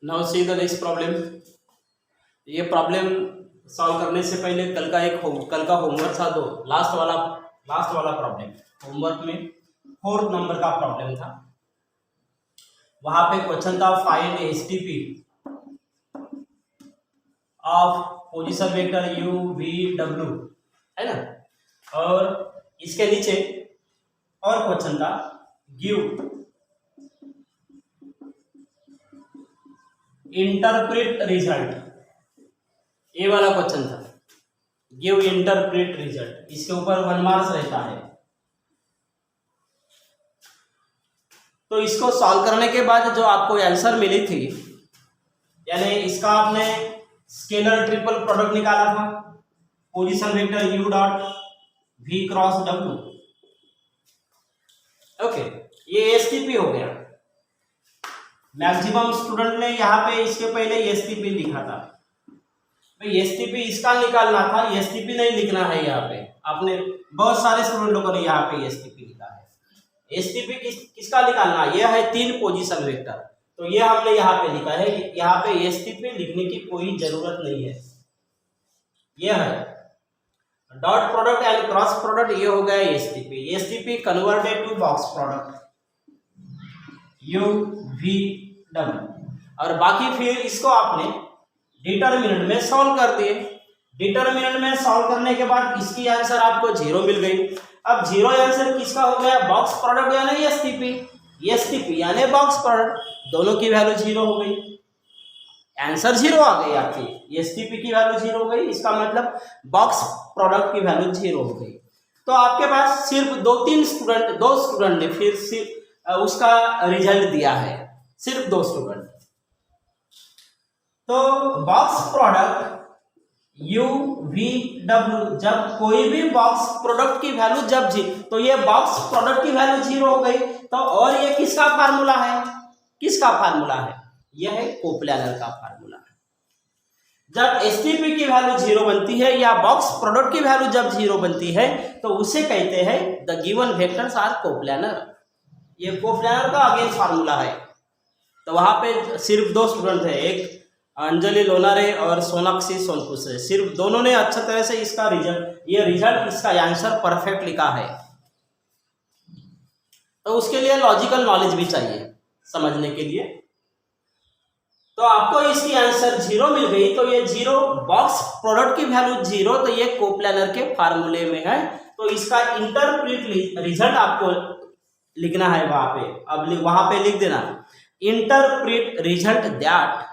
Now see the next problem. ये problem solve करने से पहले कल का होमवर्क था, दो लास्ट वाला प्रॉब्लम होमवर्क में 4th नंबर का प्रॉब्लम था। वहां पे क्वेश्चन था find STP of position vector u v w, है ना। और इसके नीचे और क्वेश्चन था गिव इंटरप्रेट रिजल्ट। ये वाला क्वेश्चन था, गिव इंटरप्रेट रिजल्ट। इसके ऊपर 1 मार्क्स रहता है। तो इसको सॉल्व करने के बाद जो आपको आंसर मिली थी, यानी इसका आपने स्केलर ट्रिपल प्रोडक्ट निकाला था, position vector u dot v cross w। Okay, ये एसटीपी हो गया। मैक्सिमम स्टूडेंट ने यहाँ पे इसके पहले एसटीपी लिखा था। भाई एसटीपी इसका निकालना था, एसटीपी नहीं लिखना है यहाँ पे। आपने बहुत सारे स्टूडेंट लोगों ने यहाँ पे एसटीपी लिखा है। एसटीपी किसका निकालना है? यह है 3 पोजीशन वेक्टर, तो ये हमने यहाँ पे लिखा है। यहाँ पे एसटीपी लिखने की कोई जरूरत नहीं है। यह है dot product and cross product, ये हो गया STP. STP converted to box product u v w। और बाकी फिर इसको आपने डिटरमिनेंट में सॉल्व कर दिए। डिटरमिनेंट में सॉल्व करने के बाद इसकी आंसर आपको 0 मिल गई। अब 0 आंसर किसका हो गया? बॉक्स प्रोडक्ट यानी एसटीपी। एसटीपी यानी बॉक्स प्रोडक्ट, दोनों की वैल्यू 0 हो गई। आंसर 0 आ गई आपकी, एसटीपी की वैल्यू 0 हो गई। इसका मतलब बॉक्स प्रोडक्ट की वैल्यू 0 हो गई। तो आपके पास सिर्फ 2 स्टूडेंट ने फिर सिर्फ उसका रिजल्ट दिया है, सिर्फ 2 स्टूडेंट। तो box product u v w, जब कोई भी बॉक्स प्रोडक्ट की वैल्यू जब तो ये बॉक्स प्रोडक्ट की वैल्यू 0 हो गई। तो और ये किसका फार्मूला है? किसका फार्मूला है? यह है कोप्लानर का फार्मूला है। जब एसटीपी की वैल्यू 0 बनती है या बॉक्स प्रोडक्ट की वैल्यू जब 0 बनती है, तो उसे कहते हैं the given vectors are coplanar. ये कोप्लानर का अगेन फार्मूला है। तो वहां पे सिर्फ 2 स्टूडेंट थे, एक अंजलि लोनारे और सोनाक्षी सोनकुसे। सिर्फ दोनों ने अच्छी तरह से इसका रिजल्ट इसका आंसर परफेक्ट लिखा है। तो उसके लिए लॉजिकल नॉलेज भी चाहिए समझने के लिए। तो आपको इसकी आंसर 0 मिल गई। तो ये 0 बॉक्स प्रोडक्ट की वैल्यू 0, तो ये कोप्लानर के फार्मूले में है। तो इसका इंटरप्रेट रिजल्ट आपको लिखना है वहां पे। अब वहां पे लिख देना interpret result that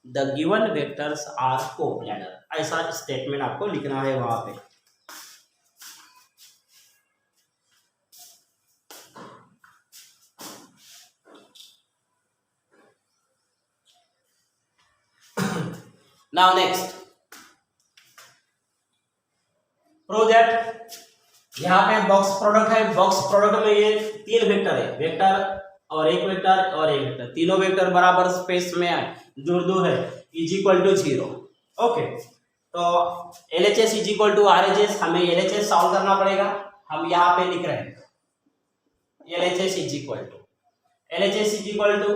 the given vectors are coplanar. ऐसा स्टेटमेंट आपको लिखना है वहां पे। Now next prove that. यहाँ पे बॉक्स प्रोडक्ट है। बॉक्स प्रोडक्ट में ये 3 वेक्टर है, वेक्टर और एक वेक्टर और एक वेक्टर, तीनों वेक्टर बराबर स्पेस में है, दूर है, इज इक्वल टू 0। ओके, तो LHS is equal to RHS। हमें LHS सॉल्व करना पड़ेगा। हम यहाँ पे लिख रहे हैं LHS is equal to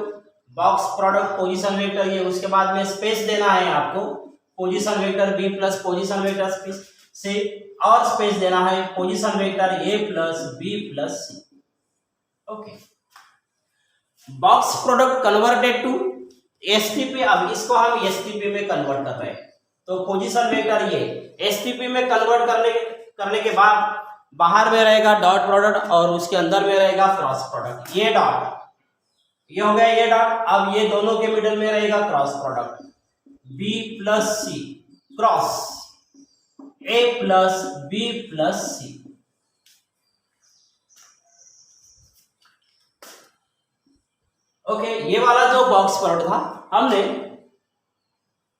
box product position vector, ये उसके बाद में स्पेस देना है आपको, position vector b plus position vector space से, और स्पेस देना है position vector a plus b plus c। Okay, box product converted to STP. अब इसको हम एसटीपी में कन्वर्ट कर रहे हैं। तो पोजीशन वेक्टर ये एसटीपी में कन्वर्ट करने के बाद बाहर में रहेगा डॉट प्रोडक्ट और उसके अंदर में रहेगा क्रॉस प्रोडक्ट। ये डॉट, ये हो गया ये डॉट। अब ये दोनों के मिडल में रहेगा cross product b plus c cross a plus b plus c। Okay, ये वाला जो बॉक्स प्रोडक्ट था हमने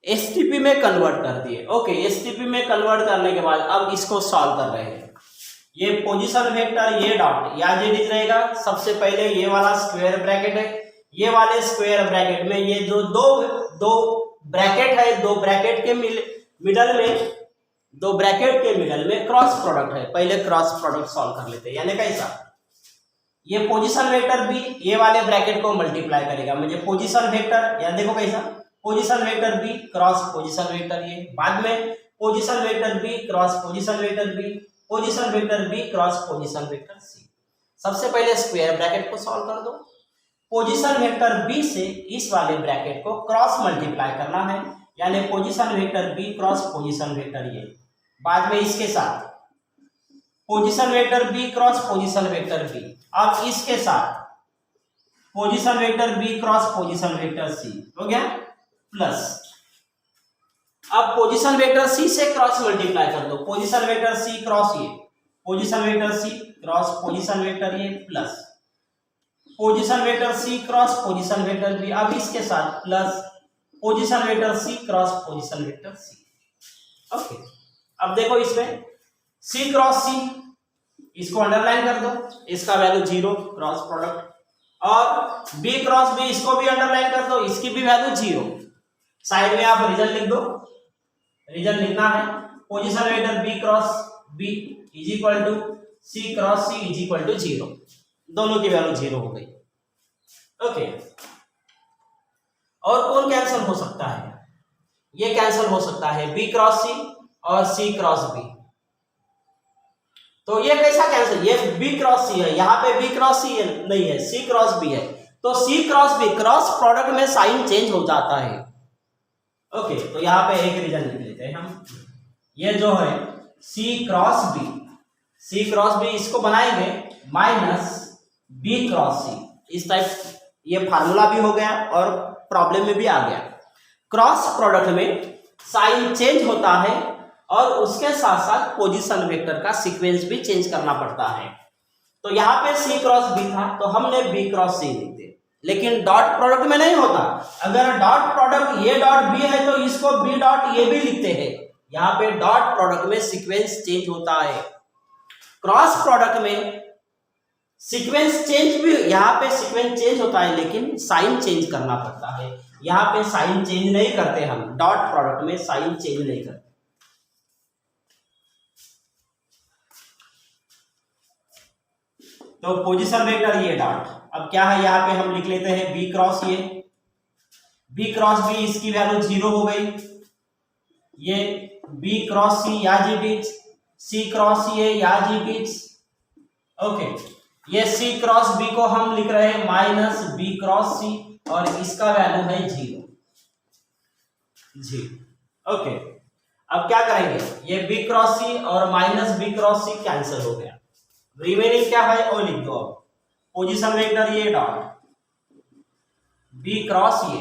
एसटीपी में कन्वर्ट कर दिए। ओके, एसटीपी में कन्वर्ट करने के बाद अब इसको सॉल्व कर रहे हैं। ये पोजीशन वेक्टर ये डॉट या जेड रहेगा। सबसे पहले ये वाला स्क्वायर ब्रैकेट है, ये वाले स्क्वायर ब्रैकेट में ये जो दो ब्रैकेट है, दो ब्रैकेट के मिडल में क्रॉस प्रोडक्ट है। पहले क्रॉस प्रोडक्ट सॉल्व कर लेते हैं। यानी कैसा, ये पोजीशन वेक्टर भी ये वाले ब्रैकेट को मल्टीप्लाई करेगा। मुझे पोजीशन वेक्टर, या देखो कैसा, position vector B cross position vector A, बाद में position vector B cross position vector B, position vector B cross position vector C. सबसे पहले स्क्वायर ब्रैकेट को सॉल्व कर दो। पोजीशन वेक्टर बी से इस वाले ब्रैकेट को क्रॉस मल्टीप्लाई करना है, यानी position vector B cross position vector A, बाद में इसके साथ position vector B cross position vector B, अब इसके साथ position vector B cross position vector C हो गया, प्लस अब पोजीशन वेक्टर सी से क्रॉस मल्टीप्लाई कर दो, position vector C cross A, position vector C cross position vector ये, plus position vector C cross position vector B, अब इसके साथ plus position vector C cross position vector C. Okay, अब देखो इसमें सी क्रॉस सी, इसको अंडरलाइन कर दो, इसका वैल्यू 0 क्रॉस प्रोडक्ट, और बी क्रॉस बी इसको भी अंडरलाइन कर दो, इसकी भी वैल्यू 0। साइड में आप रीजन लिख दो, रीजन लिखना है position vector B cross B is equal to C cross C is equal to 0, दोनों की वैल्यू 0 हो गई। ओके, और कौन कैंसिल हो सकता है? ये कैंसिल हो सकता है बी क्रॉस सी और सी क्रॉस बी। तो ये कैसा कैंसिल, ये बी क्रॉस सी है, यहाँ पे बी क्रॉस सी नहीं है, सी क्रॉस बी है, तो सी क्रॉस बी क्रॉस प्रोडक्ट में साइन चेंज हो जाता है। ओके, तो यहाँ पे एक रीजन लिख लेते हैं हम, ये जो है सी क्रॉस बी, सी क्रॉस बी इसको बनाएंगे माइनस बी क्रॉस सी, इस टाइप ये फार्मूला भी हो गया और प्रॉब्लम में भी आ गया। क्रॉस प्रोडक्ट में साइन चेंज होता है और उसके साथ साथ पोजीशन वेक्टर का सीक्वेंस भी चेंज करना पड़ता है। तो यहाँ पे सी क्रॉस बी था तो हमने बी क्रॉस सी लिख दिया, लेकिन डॉट प्रोडक्ट में नहीं होता। अगर डॉट प्रोडक्ट ये डॉट बी है तो इसको बी डॉट ये भी लिखते हैं। यहाँ पे डॉट प्रोडक्ट में सीक्वेंस चेंज होता है, क्रॉस प्रोडक्ट में सीक्वेंस चेंज भी, यहाँ पे सीक्वेंस चेंज होता है लेकिन साइन चेंज करना पड़ता है। यहाँ पे साइन चेंज नहीं करते हम, डॉट प्रोडक्ट में साइन चेंज नहीं करते। तो पोजीशन वेक्टर ये डॉट, अब क्या है यहाँ पे हम लिख लेते हैं बी क्रॉस ये, बी क्रॉस बी इसकी वैल्यू 0 हो गई, ये बी क्रॉस सी या जी बीच, सी क्रॉस ये या जी बीच। ओके, ये सी क्रॉस बी को हम लिख रहे हैं माइनस बी क्रॉस सी और इसका वैल्यू है 0 जी। ओके, अब क्या करेंगे, ये बी क्रॉस सी और minus B cross C cancel हो गया, रिमेनिंग क्या है वो लिख दो। अब पोजीशन वेक्टर ये डॉट बी क्रॉस ये,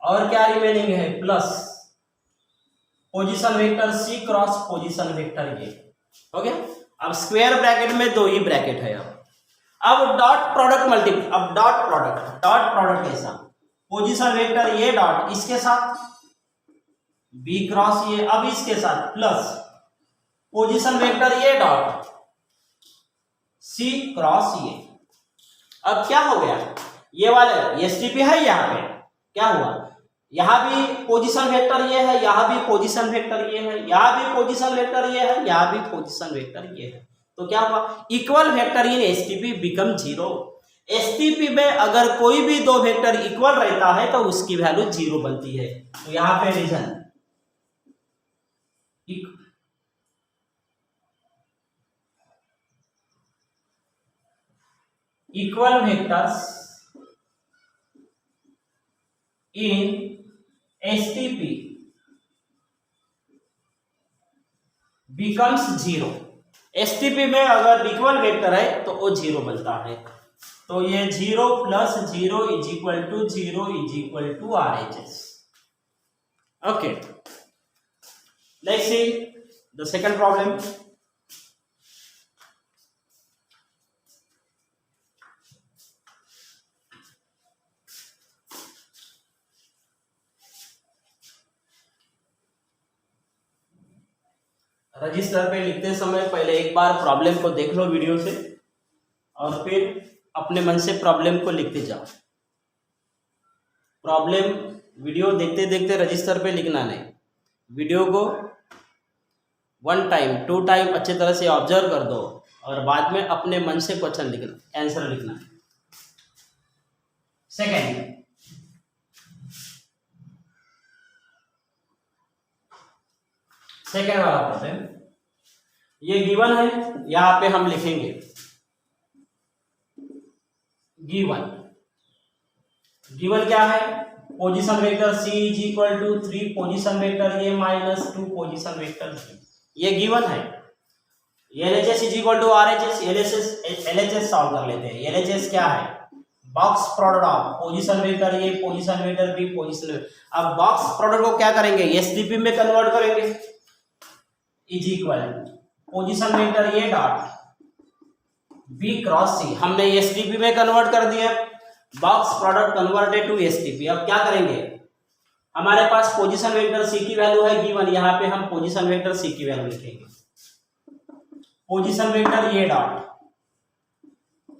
और क्या रिमेनिंग है plus position vector C cross position vector ये हो गया। अब स्क्वायर ब्रैकेट में दो ही ब्रैकेट है। अब डॉट प्रोडक्ट मल्टीप्लाई, अब डॉट प्रोडक्ट ऐसा पोजीशन वेक्टर ये डॉट इसके साथ बी क्रॉस ये, अब इसके साथ प्लस पोजीशन वेक्टर ये डॉट सी क्रॉस ये। अब क्या हो गया, ये वाले एसटीपी है, यहाँ पे क्या हुआ, यहाँ भी पोजीशन वेक्टर ये है, यहाँ भी पोजीशन वेक्टर ये है, यहाँ भी पोजीशन वेक्टर ये है, यहाँ भी पोजीशन वेक्टर ये है। तो क्या हुआ, equal vector in STP become 0। STP में अगर कोई भी दो वेक्टर इक्वल रहता है तो उसकी वैल्यू 0 बनती है। तो यहाँ पे reason equal vectors in STP becomes 0। STP में अगर इक्वल वेक्टर है तो वो 0 बनता है। तो ये 0 plus 0 is equal to 0 is equal to RHS। Okay, let's see the second problem. Register पे लिखते समय पहले एक बार प्रॉब्लम को देख लो वीडियो से, और फिर अपने मन से प्रॉब्लम को लिखते जाओ। प्रॉब्लम वीडियो देखते देखते रजिस्टर पे लिखना नहीं, वीडियो को 1 टाइम 2 टाइम अच्छे तरह से ऑब्जर्व कर दो और बाद में अपने मन से क्वेश्चन लिखना, आंसर लिखना। सेकेंड, सेकेंड वाला प्रॉब्लम, ये गिवन है, यहां पे हम लिखेंगे गिवन क्या है, position vector c is equal to 3 position vector a minus 2 position vector b, ये गिवन है। LHS is equal to RHS, LHS solve कर लेते हैं। LHS क्या है, box product of position vector a position vector b position. अब box product को क्या करेंगे, STP में कन्वर्ट करेंगे, is equal position vector a dot b cross c, हमने STP में कन्वर्ट कर दिया, box product converted to STP। अब क्या करेंगे, हमारे पास पोजीशन वेक्टर c की वैल्यू है गिवन, यहाँ पे हम पोजीशन वेक्टर c की वैल्यू लिखेंगे, position vector a dot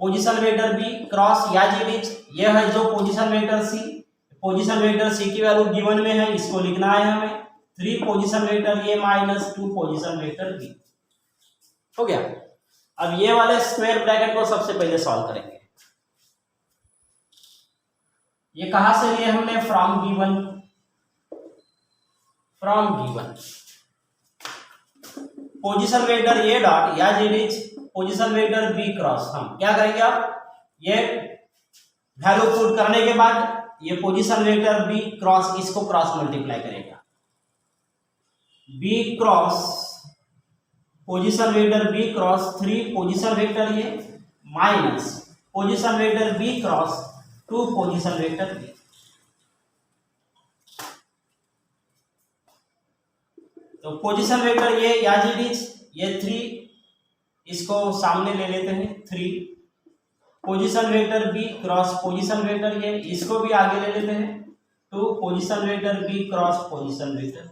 position vector b cross या जीडीज, ये है जो position vector c, position vector c की वैल्यू गिवन में है, इसको लिखना है हमें 3 position vector a minus 2 position vector b। हो गया। अब ये वाले स्क्वायर ब्रैकेट को सबसे पहले सॉल्व करेंगे। ये कहां से लिए हमने, from given position vector a dot या GDs position vector b cross, हम क्या करेंगे, अब ये वैल्यू पुट करने के बाद ये पोजीशन वेक्टर b क्रॉस, इसको क्रॉस मल्टीप्लाई करेगा, b cross position vector b cross 3 position vector a minus position vector b cross 2 position vector b। तो पोजीशन वेक्टर ये या जीडीज, ये 3, इसको सामने ले लेते हैं 3 position vector b cross position vector ये, इसको भी आगे ले लेते हैं 2 position vector b cross position vector,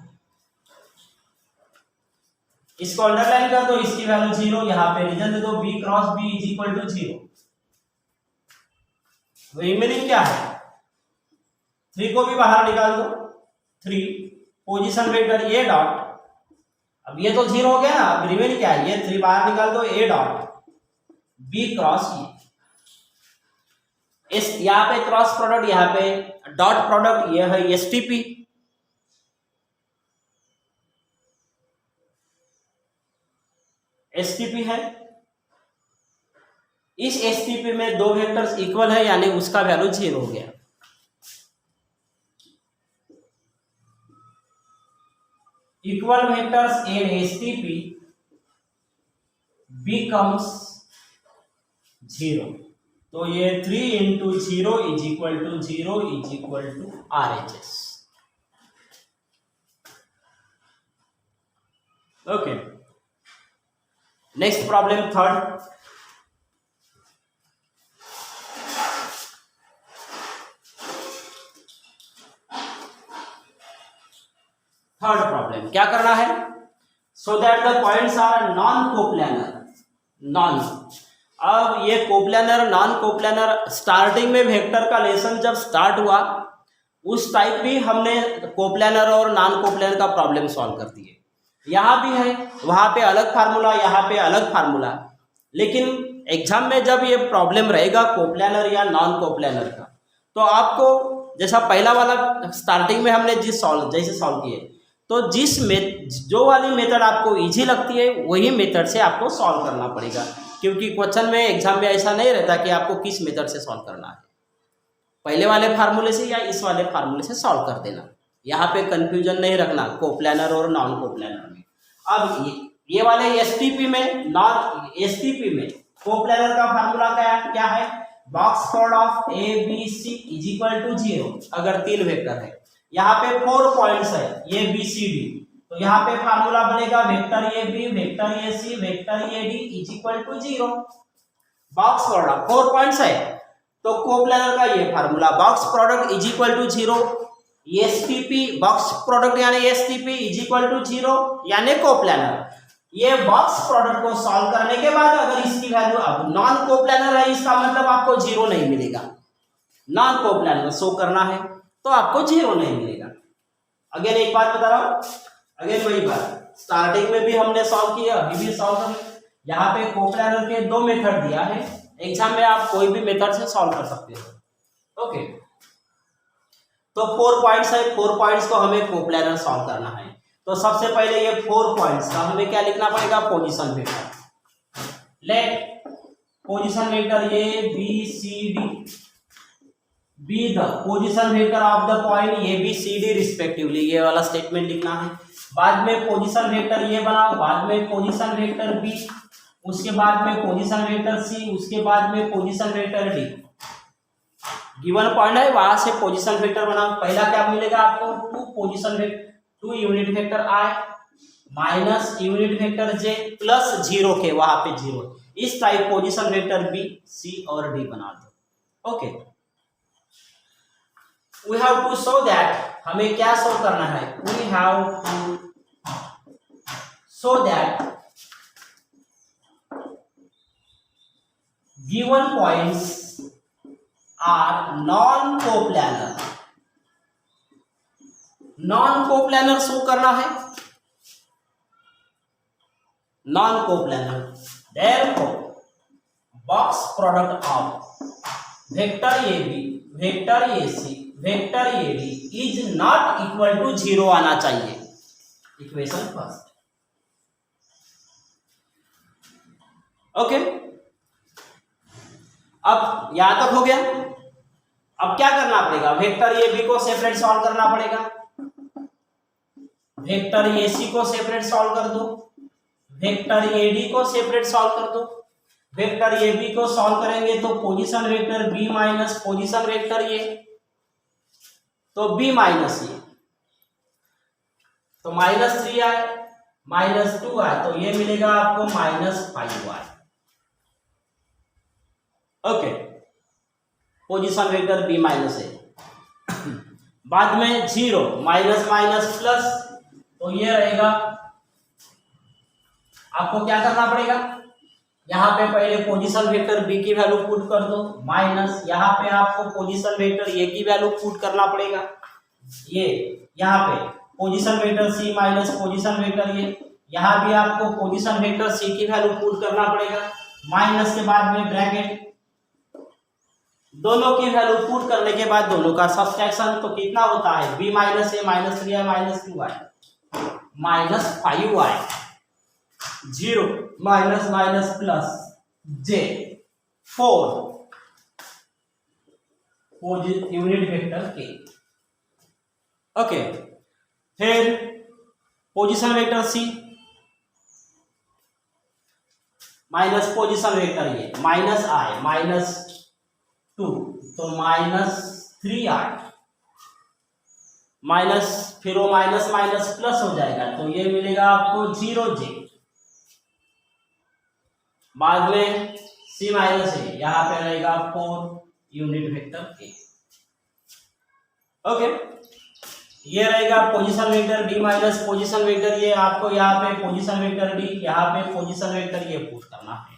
इसको अंडरलाइन कर दो, इसकी वैल्यू 0, यहाँ पे रीजन दे दो b cross b is equal to 0। Remaining क्या है, 3 को भी बाहर निकाल दो, 3 पोजीशन वेक्टर a डॉट, अब ये तो 0 हो गया ना, अब रिमेनिंग क्या है, ये 3 बाहर निकाल दो, a डॉट b क्रॉस ये, इस यहाँ पे क्रॉस प्रोडक्ट, यहाँ पे डॉट प्रोडक्ट, ये है STP, STP है, इस STP में दो वेक्टर्स इक्वल है, यानी उसका वैल्यू 0 हो गया। Equal vectors in STP becomes 0, तो ये 3 into 0 is equal to 0 is equal to RHS। Okay, next problem third, problem क्या करना है, so that the points are non coplanar. अब ये कोप्लानर नॉन कोप्लानर, स्टार्टिंग में वेक्टर का लेसन जब स्टार्ट हुआ उस टाइप भी हमने कोप्लानर और नॉन कोप्लानर का प्रॉब्लम सॉल्व कर दिए। यहाँ भी है, वहाँ पे अलग फार्मूला, यहाँ पे अलग फार्मूला, लेकिन एग्जाम में जब ये प्रॉब्लम रहेगा कोप्लानर या नॉन कोप्लानर का, तो आपको जैसा पहला वाला स्टार्टिंग में हमने जैसे सॉल्व किए, तो जो वाली मेथड आपको इजी लगती है वही मेथड से आपको सॉल्व करना पड़ेगा, क्योंकि क्वेश्चन में एग्जाम में ऐसा नहीं रहता कि आपको किस मेथड से सॉल्व करना है, पहले वाले फार्मूले से या इस वाले फार्मूले से सॉल्व कर देना। यहाँ पे कंफ्यूजन नहीं रखना कोप्लानर और नॉन कोप्लानर में। अब ये वाले STP में कोप्लानर का फार्मूला क्या है, box product of ABC is equal to 0, अगर 3 वेक्टर है, यहाँ पे 4 पॉइंट्स है ये BCD, तो यहाँ पे फार्मूला बनेगा vector AB vector AC vector AD is equal to 0। Box product 4 points है, तो कोप्लानर का ये formula box product is equal to 0, STP box product यानी STP इज इक्वल टू 0 यानी कोप्लानर। ये बॉक्स प्रोडक्ट को सॉल्व करने के बाद अगर इसकी वैल्यू, अब नॉन कोप्लानर है, इसका मतलब आपको 0 नहीं मिलेगा, नॉन कोप्लानर शो करना है तो आपको 0 नहीं मिलेगा। अगेन एक बात बता रहा हूं, अगेन वही बात, स्टार्टिंग में भी हमने सॉल्व किया, अभी भी सॉल्व कर, यहाँ पे कोप्लानर के 2 मेथड दिया है, एग्जाम में आप कोई भी मेथड से सॉल्व कर सकते हो। ओके, तो 4 पॉइंट्स है, 4 पॉइंट्स को हमें कोप्लानर सॉल्व करना है। तो सबसे पहले ये 4 पॉइंट्स का हमें क्या लिखना पड़ेगा, position vector. Let position vector A B C D be the position vector of the point A B C D respectively, ये वाला स्टेटमेंट लिखना है। बाद में पोजीशन वेक्टर ये बनाओ, बाद में पोजीशन वेक्टर बी, उसके बाद में पोजीशन वेक्टर सी, उसके बाद में position vector D. Given point है वहां से पोजीशन वेक्टर बनाओ। पहला क्या मिलेगा आपको, 2 unit vector I minus unit vector J plus 0 K वहां पे 0। इस type position vector B C और डी बना दो। Okay, we have to show that, हमें क्या शो करना है, we have to show that given points are non coplanar. Non coplanar show करना है, non coplanar. Therefore box product of vector A B, vector A C, vector A D is not equal to 0 आना चाहिए। Equation first. Okay, अब यहां तक हो गया। अब क्या करना पड़ेगा, वेक्टर ए बी को सेपरेट सॉल्व करना पड़ेगा, वेक्टर ए सी को सेपरेट सॉल्व कर दो, वेक्टर ए डी को सेपरेट सॉल्व कर दो। वेक्टर ए बी को सॉल्व करेंगे तो position vector B minus position vector A, तो बी माइनस ए, तो -3 आए, -2 आए, तो ये मिलेगा आपको -5 A. Okay, position vector B minus A. बाद में 0 माइनस माइनस प्लस, तो ये रहेगा। आपको क्या करना पड़ेगा, यहां पे पहले पोजीशन वेक्टर बी की वैल्यू पुट कर दो, माइनस यहां पे आपको पोजीशन वेक्टर ए की वैल्यू पुट करना पड़ेगा। ये यहां पे position vector C minus position vector A, यहां भी आपको पोजीशन वेक्टर सी की वैल्यू पुट करना पड़ेगा, माइनस के बाद में ब्रैकेट, दोनों की वैल्यू पुट करने के बाद दोनों का सब्सट्रैक्शन, तो कितना होता है, बी माइनस ए -3 है, -2 आए, -5 आए, 0 minus minus plus J 4 unit vector K. Okay, फिर position vector C minus position vector ये माइनस आए, -2, तो -3 आए, माइनस, फिर वो माइनस माइनस प्लस हो जाएगा, तो ये मिलेगा आपको 0 जे। बाद में सी माइनस ए, यहां पे रहेगा 4 यूनिट वेक्टर के। ओके, ये रहेगा position vector D minus position vector ये, आपको यहाँ पे पोजीशन वेक्टर डी, यहाँ पे पोजीशन वेक्टर ये पुट करना है,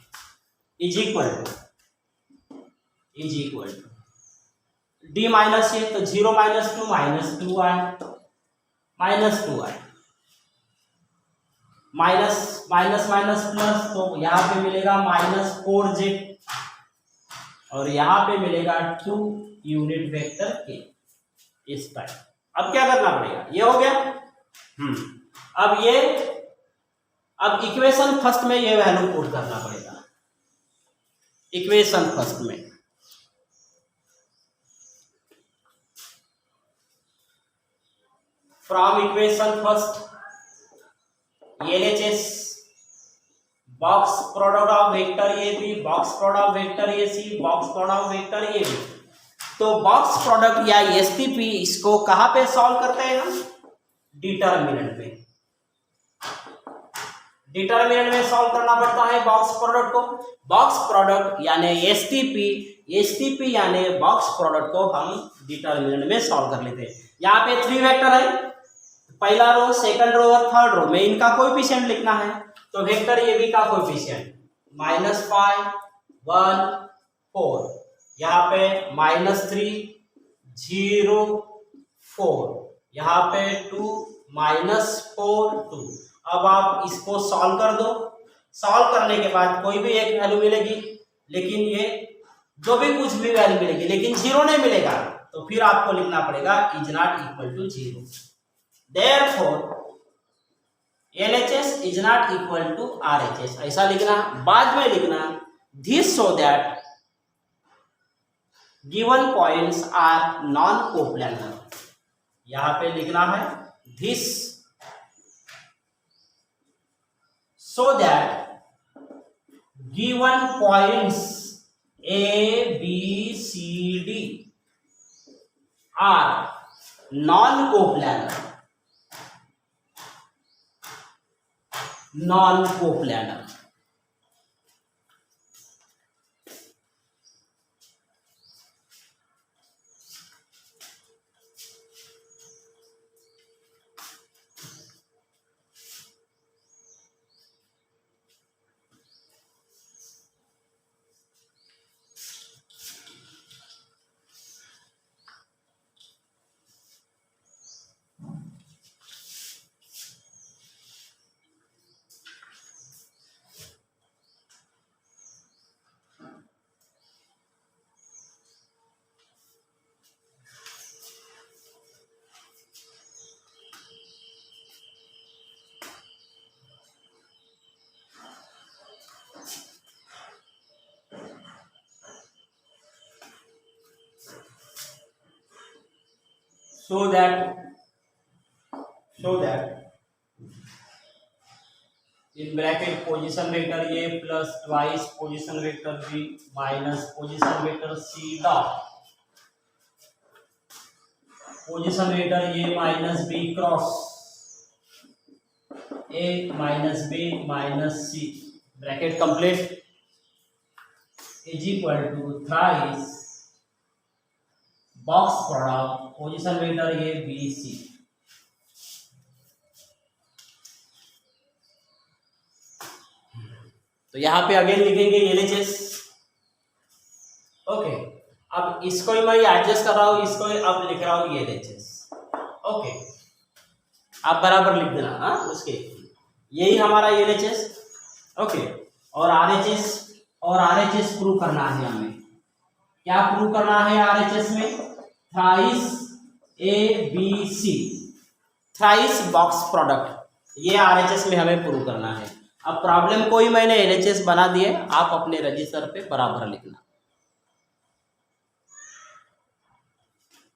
is equal to D minus ये, तो 0 -2 -2 आए, -2 आए, माइनस माइनस माइनस प्लस, तो यहाँ पे मिलेगा -4 जे, और यहाँ पे मिलेगा 2 यूनिट वेक्टर के। इस टाइप अब क्या करना पड़ेगा, ये हो गया। अब इक्वेशन फर्स्ट में ये वैल्यू पुट करना पड़ेगा, इक्वेशन फर्स्ट में। From equation first LHS box product of vector A B, box product of vector A C, box product of vector A B. तो बॉक्स प्रोडक्ट या STP इसको कहां पे सॉल्व करते हैं हम, डिटरमिनेंट में, डिटरमिनेंट में सॉल्व करना पड़ता है बॉक्स प्रोडक्ट को। बॉक्स प्रोडक्ट यानी STP यानी बॉक्स प्रोडक्ट को हम डिटरमिनेंट में सॉल्व कर लेते हैं। यहाँ पे 3 वेक्टर है, पहला रो, सेकंड रो और थर्ड रो में इनका कोएफिशिएंट लिखना है। तो वेक्टर ए बी का कोएफिशिएंट -5 1 4, यहाँ पे -3 0 4, यहाँ पे 2 -4 2। अब आप इसको सॉल्व कर दो, सॉल्व करने के बाद कोई भी एक वैल्यू मिलेगी, लेकिन ये जो भी कुछ भी वैल्यू मिलेगी लेकिन 0 नहीं मिलेगा, तो फिर आपको लिखना पड़ेगा is not equal to 0। Therefore LHS is not equal to RHS, ऐसा लिखना। बाद में लिखना this so that given points are non coplanar. यहां पे लिखना है this so that given points A, B, C, D are non-coplanar, non-coplanar। So that in bracket position vector A plus twice position vector B minus position vector C dot position vector A minus B cross A minus B minus C bracket complete is equal to thrice box product position vector A B C. तो यहां पे again लिखेंगे LHS। Okay, अब इसको ही मैं adjust कर रहा हूं, इसको ही अब लिख रहा हूं LHS। ओके, आप बराबर लिख देना। हाँ, उसके यही हमारा LHS। ओके, और RHS प्रूव करना है हमें। क्या प्रूव करना है RHS में? Thrice ABC, thrice box product, ये RHS में हमें प्रूव करना है। अब प्रॉब्लम को ही मैंने LHS बना दिए, आप अपने रजिस्टर पे बराबर लिखना।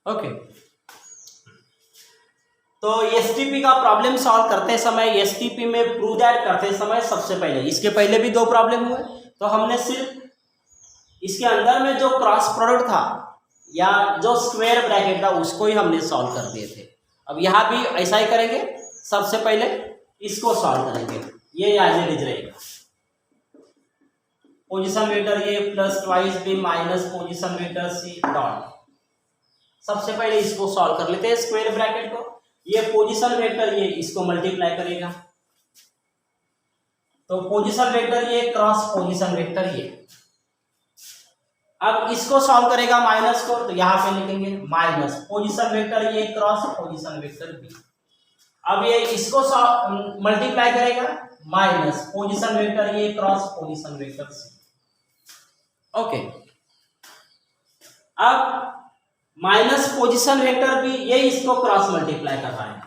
ओके, तो STP का प्रॉब्लम सॉल्व करते समय, STP में प्रूव दैट करते समय सबसे पहले, इसके पहले भी 2 प्रॉब्लम हुए, तो हमने सिर्फ इसके अंदर में जो क्रॉस प्रोडक्ट था या जो स्क्वायर ब्रैकेट था उसको ही हमने सॉल्व कर दिए थे। अब यहाँ भी ऐसा ही करेंगे, सबसे पहले इसको सॉल्व करेंगे, ये एज इट इज रहेगा। Position vector A plus twice B minus position vector C dot. सबसे पहले इसको सॉल्व कर लेते हैं स्क्वायर ब्रैकेट को। ये पोजीशन वेक्टर ये इसको मल्टीप्लाई करेगा, तो पोजीशन वेक्टर ये क्रॉस पोजीशन वेक्टर ये। अब इसको सॉल्व करेगा माइनस को, तो यहां पे लिखेंगे माइनस पोजीशन वेक्टर ये क्रॉस पोजीशन वेक्टर बी। अब ये इसको मल्टीप्लाई करेगा माइनस पोजीशन वेक्टर ये cross position vector C. Okay, अब माइनस पोजीशन वेक्टर बी ये इसको क्रॉस मल्टीप्लाई कर रहा है,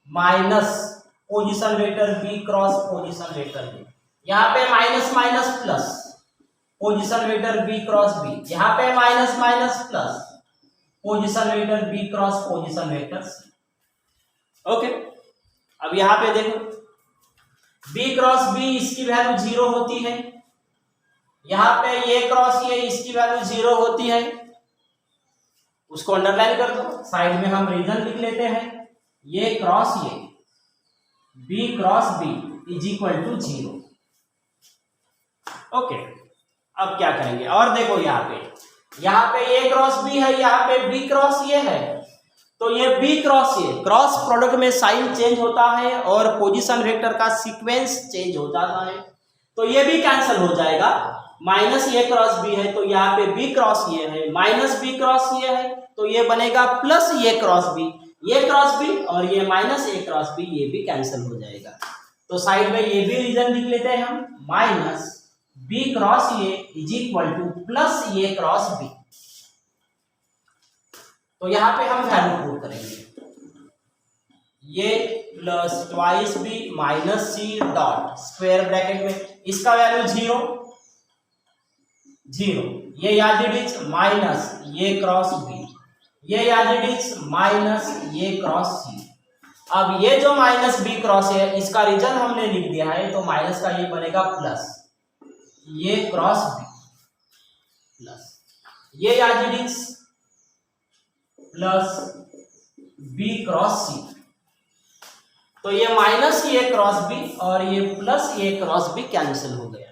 minus position vector B cross position vector B. यहां पे minus minus plus position vector B cross B, यहां पे minus minus plus position vector B cross position vector C. Okay, अब यहां पे देखो बी क्रॉस बी इसकी वैल्यू 0 होती है, यहां पे ये क्रॉस ये इसकी वैल्यू 0 होती है, उसको अंडरलाइन कर दो। साइड में हम रीजन लिख लेते हैं, ये क्रॉस ये B cross B is equal to 0। Okay, अब क्या करेंगे, और देखो यहाँ पे ए क्रॉस बी है, यहाँ पे बी क्रॉस ये है, तो ये बी क्रॉस ये क्रॉस प्रोडक्ट में साइन चेंज होता है और पोजीशन वेक्टर का सीक्वेंस चेंज हो जाता है, तो ये भी कैंसिल हो जाएगा। माइनस ए क्रॉस बी है तो यहाँ पे बी क्रॉस ये है, माइनस बी क्रॉस ये है तो ये बनेगा प्लस ए क्रॉस बी, ये क्रॉस बी और ये माइनस ए क्रॉस बी, ये भी कैंसिल हो जाएगा। तो साइड में ये भी रीजन लिख लेते हैं हम, minus B cross A is equal to plus A cross B. तो यहां पे हम वैल्यू प्रूव करेंगे, ये plus twice B minus C dot square bracket में इसका वैल्यू 0 0, ये याद इट इज माइनस ये क्रॉस बी, ये याद इट इज माइनस ये क्रॉस सी। अब ये जो माइनस बी क्रॉस है इसका रीजन हमने लिख दिया है, तो माइनस का ये बनेगा प्लस ये क्रॉस बी प्लस ये याद it is plus B cross C. तो ये माइनस ये क्रॉस बी और ये प्लस ये क्रॉस बी कैंसिल हो गया।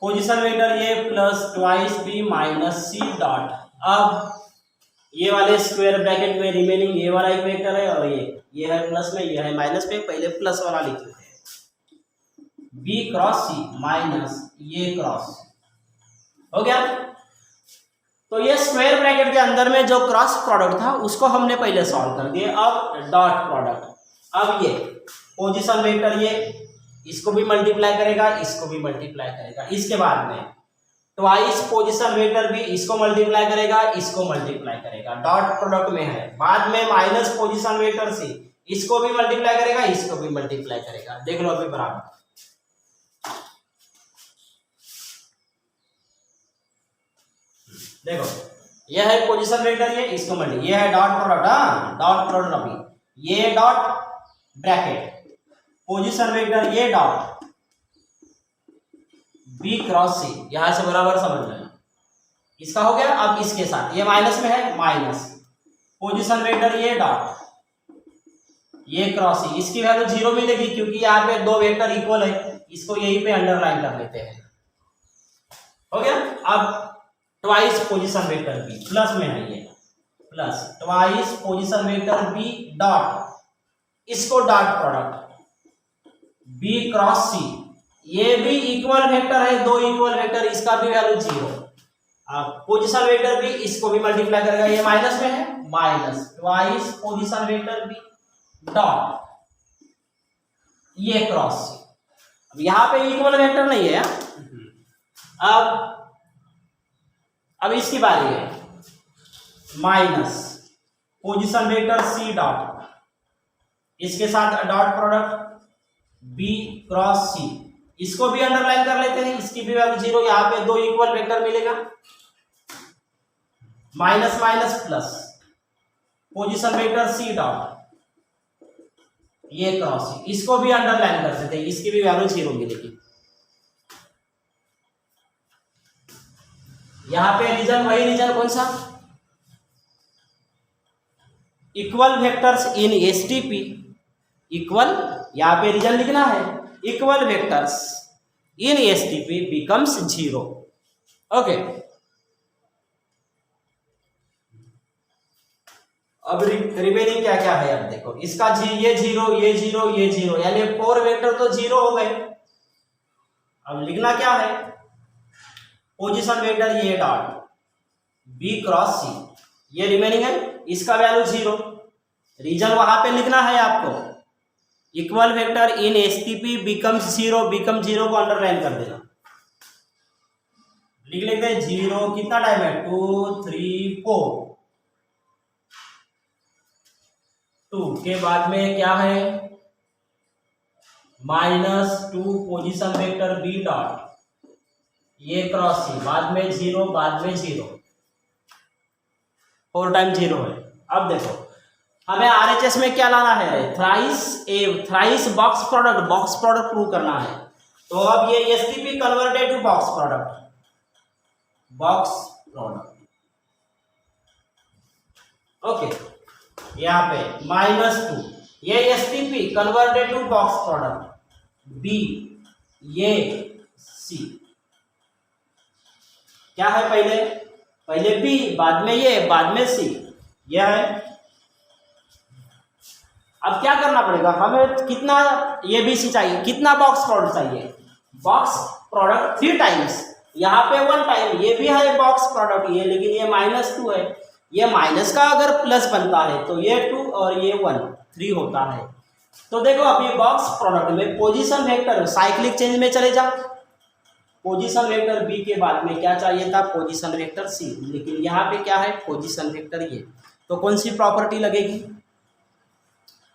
पोजीशन वेक्टर ये plus twice B minus C dot. अब ये वाले स्क्वायर ब्रैकेट में रिमेनिंग ये वाला एक वेक्टर है और ये है प्लस में, ये है माइनस में, पहले प्लस वाला लिख लेते हैं। बी क्रॉस सी माइनस ये क्रॉस हो गया। तो ये स्क्वायर ब्रैकेट के अंदर में जो क्रॉस प्रोडक्ट था उसको हमने पहले सॉल्व कर दिया। अब डॉट प्रोडक्ट, अब ये पोजीशन वेक्टर ये इसको भी मल्टीप्लाई करेगा, इसको भी मल्टीप्लाई करेगा। इसके बाद में ट्वाइस पोजीशन वेक्टर भी इसको मल्टीप्लाई करेगा, इसको मल्टीप्लाई करेगा, डॉट प्रोडक्ट में है। बाद में माइनस पोजीशन वेक्टर से इसको भी मल्टीप्लाई करेगा, इसको भी मल्टीप्लाई करेगा। देख लो अभी बराबर। देखो ये है पोजीशन वेक्टर, ये इसको मल्टी, ये है डॉट प्रोडक्ट। हाँ डॉट प्रोडक्ट, अभी ये डॉट ब्रैकेट पोजीशन वेक्टर ये डॉट बी क्रॉस सी, यहां से बराबर समझ लेना। इसका हो गया। अब इसके साथ ये माइनस में है, माइनस पोजीशन वेक्टर ये डॉट ये क्रॉस सी, इसकी वैल्यू 0 मिलेगी क्योंकि यहाँ पे दो वेक्टर इक्वल है। इसको यहीं पे अंडरलाइन कर लेते हैं। हो गया। अब twice position vector B plus में है, ये plus twice position vector B dot इसको dot product B cross C, ये भी इक्वल वेक्टर है, दो इक्वल वेक्टर, इसका भी वैल्यू 0। अब पोजीशन वेक्टर बी इसको भी मल्टीप्लाई करेगा, ये माइनस में है, minus twice position vector B dot ये क्रॉस सी। अब यहां पे इक्वल वेक्टर नहीं है। अब इसकी बारी है, minus position vector C dot इसके साथ dot product B cross C, इसको भी अंडरलाइन कर लेते हैं, इसकी भी वैल्यू 0। यहां पे दो इक्वल वेक्टर मिलेगा, minus minus plus position vector C dot ये क्रॉस सी, इसको भी अंडरलाइन कर देते हैं, इसकी भी वैल्यू 0 मिलेगी। यहां पे रीजन वही रीजन कौन सा, equal vectors in STP, equal, यहां पे रीजन लिखना है, equal vectors in STP becomes 0। Okay. अब रिमेनिंग क्या क्या है, अब देखो इसका ये 0 ये 0 ये 0, यानी 4 वेक्टर तो 0 हो गए। अब लिखना क्या है, पोजीशन वेक्टर ये डॉट बी क्रॉस सी, ये रिमेनिंग है, इसका वैल्यू 0। रीजन वहां पे लिखना है आपको, equal vector in STP becomes 0, become 0 को अंडरलाइन कर देना, लिख लेते हैं 0। कितना टाइम है, 2 3 4, 2 के बाद में क्या है, -2 पोजीशन वेक्टर बी डॉट ये क्रॉस सी, बाद में 0, बाद में 0, 4 टाइम 0 है। अब देखो हमें आरएचएस में क्या लाना है, थ्राइस बॉक्स प्रोडक्ट प्रूव करना है। तो अब ये STP converted to box product, okay. यहाँ पे -2, ये STP converted to box product B ये सी, क्या है, पहले बी, बाद में ये, बाद में सी, यह है। अब क्या करना पड़ेगा हमें, कितना ये बी सी चाहिए, कितना बॉक्स प्रोडक्ट चाहिए, बॉक्स प्रोडक्ट 3 टाइम्स, यहाँ पे 1 टाइम, ये भी है बॉक्स प्रोडक्ट ये, लेकिन ये -2 है, ये माइनस का अगर प्लस बनता है तो ये 2 और ये 1 3 होता है। तो देखो अभी बॉक्स प्रोडक्ट में पोजीशन वेक्टर साइक्लिक चेंज में चले जा, पोजीशन वेक्टर बी के बाद में क्या चाहिए था, पोजीशन वेक्टर सी, लेकिन यहाँ पे क्या है, पोजीशन वेक्टर ये, तो कौन सी प्रॉपर्टी लगेगी?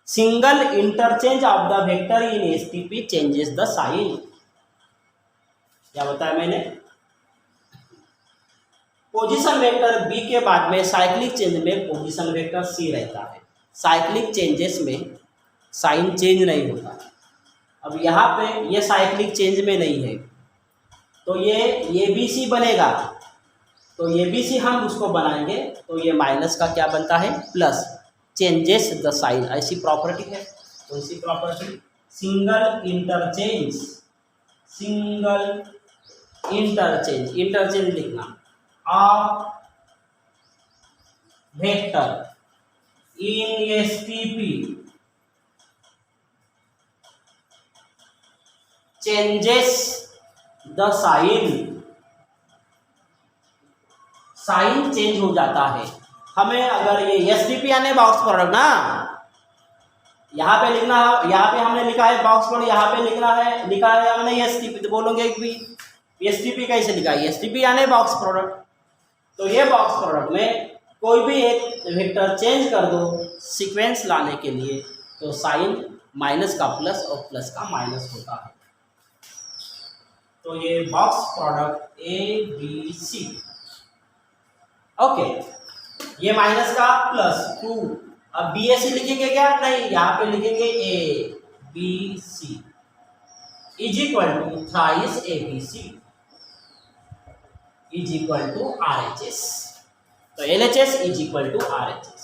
Single interchange of the vector in STP changes the sign. क्या बताया मैंने? पोजीशन वेक्टर बी के बाद में साइक्लिक चेंज में पोजीशन वेक्टर सी रहता है। साइक्लिक चेंजेस में साइन चेंज नहीं होता। अब यहाँ पे ये साइक्लिक चेंज में नहीं है, तो ये बी सी बनेगा। तो ये बी सी हम उसको बनाएंगे तो ये माइनस का क्या बनता है? प्लस। चेंजेस द साइन, ऐसी प्रॉपर्टी है। कौन सी property? Single interchange. Single interchange, interchange लिखना, of vector in STP changes the sign. Sign change हो जाता है। हमें अगर ये एसटीपी यानी बॉक्स प्रोडक्ट ना, यहाँ पे लिखना है, यहाँ पे हमने लिखा है बॉक्स प्रोडक्ट, यहाँ पे लिखा है हमने एसटीपी, तो बोलोगे कि एसटीपी कैसे लिखा है? एसटीपी यानी बॉक्स प्रोडक्ट। तो ये बॉक्स प्रोडक्ट में कोई भी एक वेक्टर चेंज कर दो सीक्वेंस लाने के लिए, तो साइन माइनस का प्लस और प्लस का माइनस होता है। तो ये box product A B C. Okay, ये माइनस का प्लस 2। अब बी ए सी लिखेंगे क्या? नहीं, यहाँ पे लिखेंगे A B C is equal to thrice A B C is equal to R H S. तो L H S is equal to R H S.